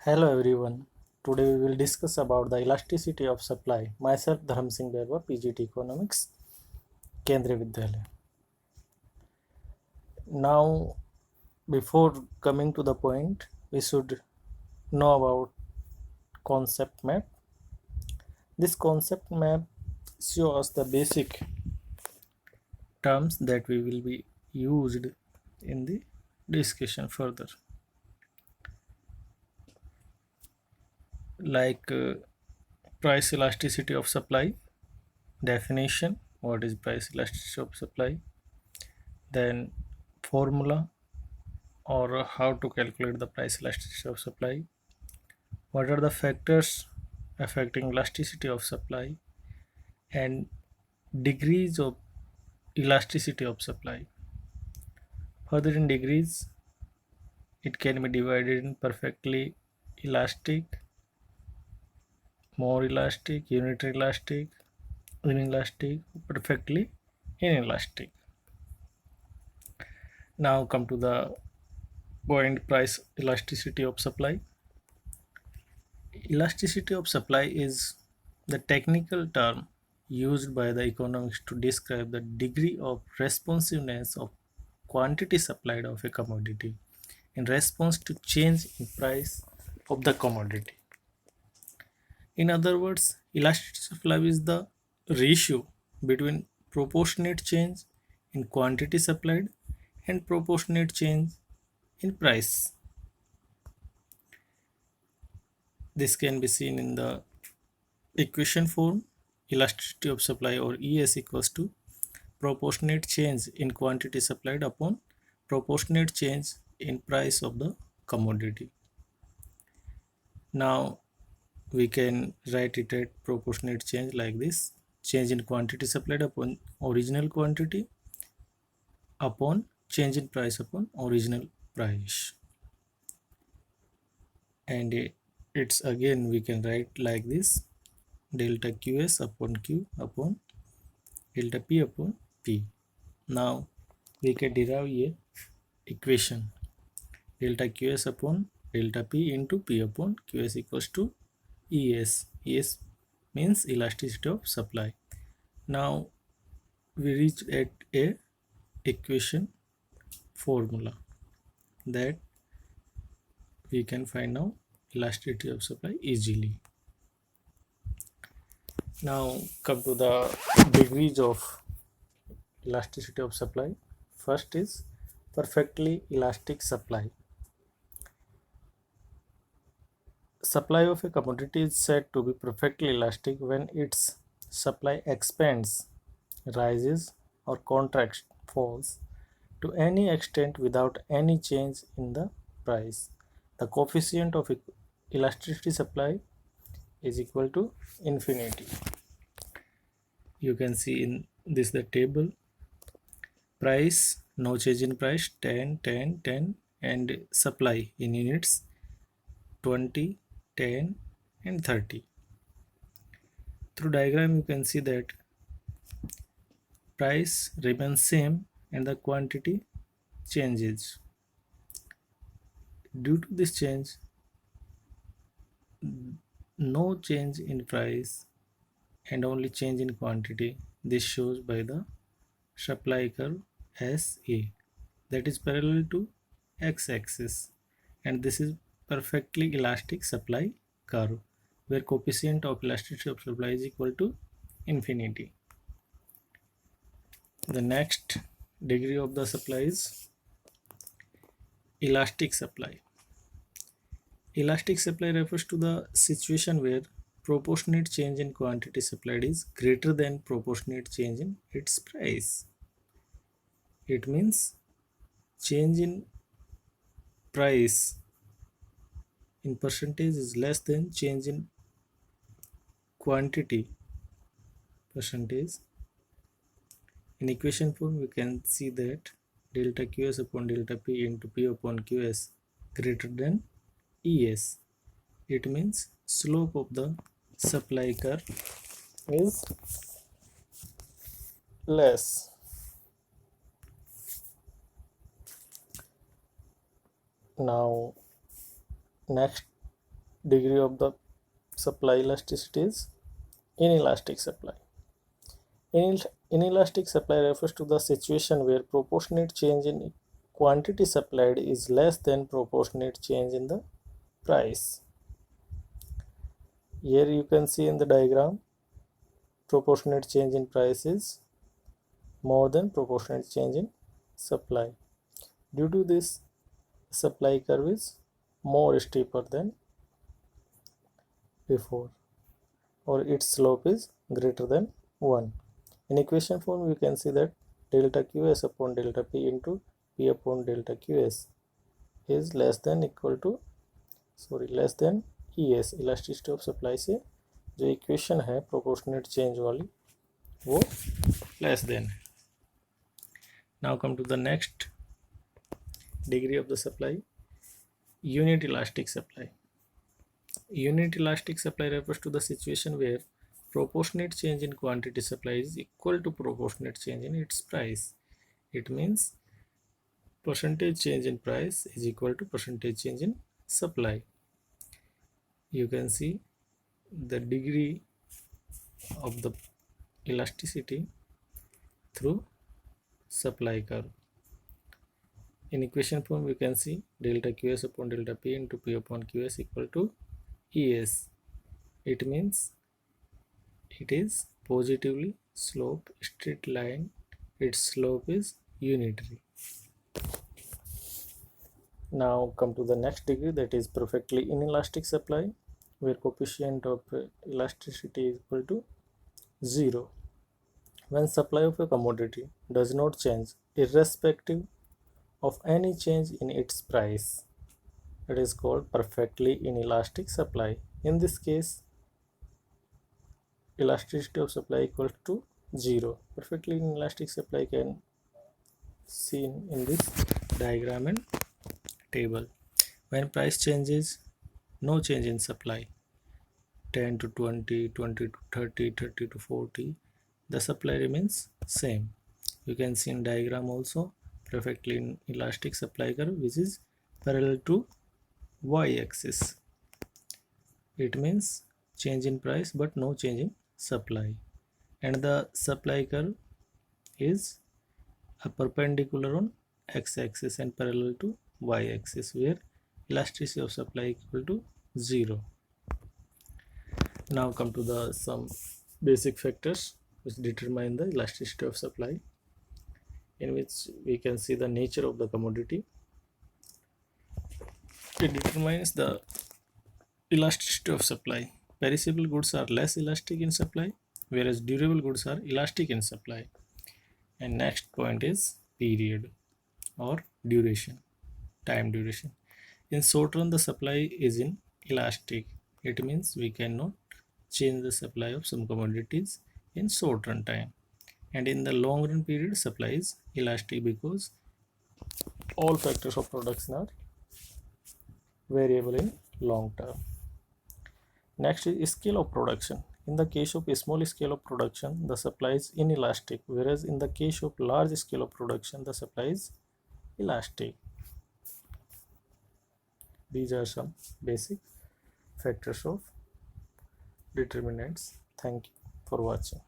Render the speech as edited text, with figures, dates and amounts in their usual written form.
Hello everyone. Today we will discuss about the elasticity of supply. Myself Dharam Singh Berwa, PGT Economics, Kendriya Vidyalaya. Now, before coming to the point, we should know about concept map. This concept map shows us the basic terms that we will be used in the discussion further, like price elasticity of supply, definition, what is price elasticity of supply, then formula or how to calculate the price elasticity of supply, what are the factors affecting elasticity of supply, and degrees of elasticity of supply. Further, in degrees, it can be divided in perfectly elastic, more elastic, unitary elastic, inelastic, perfectly inelastic. Now come to the point, price elasticity of supply. Elasticity of supply is the technical term used by the economics to describe the degree of responsiveness of quantity supplied of a commodity in response to change in price of the commodity. In other words, elasticity of supply is the ratio between proportionate change in quantity supplied and proportionate change in price. This can be seen in the equation form. Elasticity of supply, or ES, equals to proportionate change in quantity supplied upon proportionate change in price of the commodity. Now we can write it at proportionate change like this: change in quantity supplied upon original quantity upon change in price upon original price. And it's again we can write like this: delta QS upon Q upon delta P upon P. Now we can derive a equation: delta QS upon delta P into P upon QS equals to ES. ES means elasticity of supply. Now we reach at a equation formula that we can find out elasticity of supply easily. Now come to the degrees of elasticity of supply. First is perfectly elastic supply. Supply of a commodity is said to be perfectly elastic when its supply expands, rises, or contracts, falls to any extent without any change in the price. The coefficient of elasticity supply is equal to infinity. You can see in this the table: price, no change in price, 10, 10, 10, and supply in units 20, 10, and 30. Through diagram you can see that price remains same and the quantity changes. Due to this change, no change in price and only change in quantity. This shows by the supply curve SA, that is parallel to x-axis, and this is perfectly elastic supply curve where coefficient of elasticity of supply is equal to infinity. The next degree of the supply is elastic supply. Elastic supply refers to the situation where proportionate change in quantity supplied is greater than proportionate change in its price. It means change in price in percentage is less than change in quantity percentage. In equation form we can see that delta QS upon delta P into P upon QS greater than ES. It means slope of the supply curve is less. Now next degree of the supply elasticity is inelastic supply. Inelastic supply refers to the situation where proportionate change in quantity supplied is less than proportionate change in the price. Here you can see in the diagram, proportionate change in price is more than proportionate change in supply. Due to this, supply curve is more steeper than before, or its slope is greater than 1. In equation form, we can see that delta Qs upon delta P into P upon delta Qs is less than ES, elasticity of supply से जो equation है proportionate change वाली वो less than है. Now come to the next degree of the supply, unit elastic supply. Unit elastic supply refers to the situation where proportionate change in quantity supply is equal to proportionate change in its price. It means percentage change in price is equal to percentage change in supply. You can see the degree of the elasticity through supply curve. In equation form, we can see delta Qs upon delta P into P upon Qs equal to ES. It means it is positively sloped straight line. Its slope is unitary. Now come to the next degree, that is perfectly inelastic supply, where coefficient of elasticity is equal to 0. When supply of a commodity does not change irrespective of any change in its price, it is called perfectly inelastic supply. In this case, elasticity of supply equals to 0. Perfectly inelastic supply can seen in this diagram and table. When price changes, no change in supply, 10 to 20, 20 to 30, 30 to 40, the supply remains same. You can see in diagram also perfectly inelastic supply curve which is parallel to y-axis. It means change in price but no change in supply, and the supply curve is a perpendicular on x-axis and parallel to y-axis, where elasticity of supply equal to 0. Now come to the some basic factors which determine the elasticity of supply, in which we can see the nature of the commodity. It determines the elasticity of supply. Perishable goods are less elastic in supply, whereas durable goods are elastic in supply. And next point is period or duration, time duration. In short run, the supply is inelastic. It means we cannot change the supply of some commodities in short run time. And in the long run period, supply is elastic because all factors of production are variable in long term. Next is scale of production. In the case of a small scale of production, the supply is inelastic, whereas in the case of large scale of production, the supply is elastic. These are some basic factors of determinants. Thank you for watching.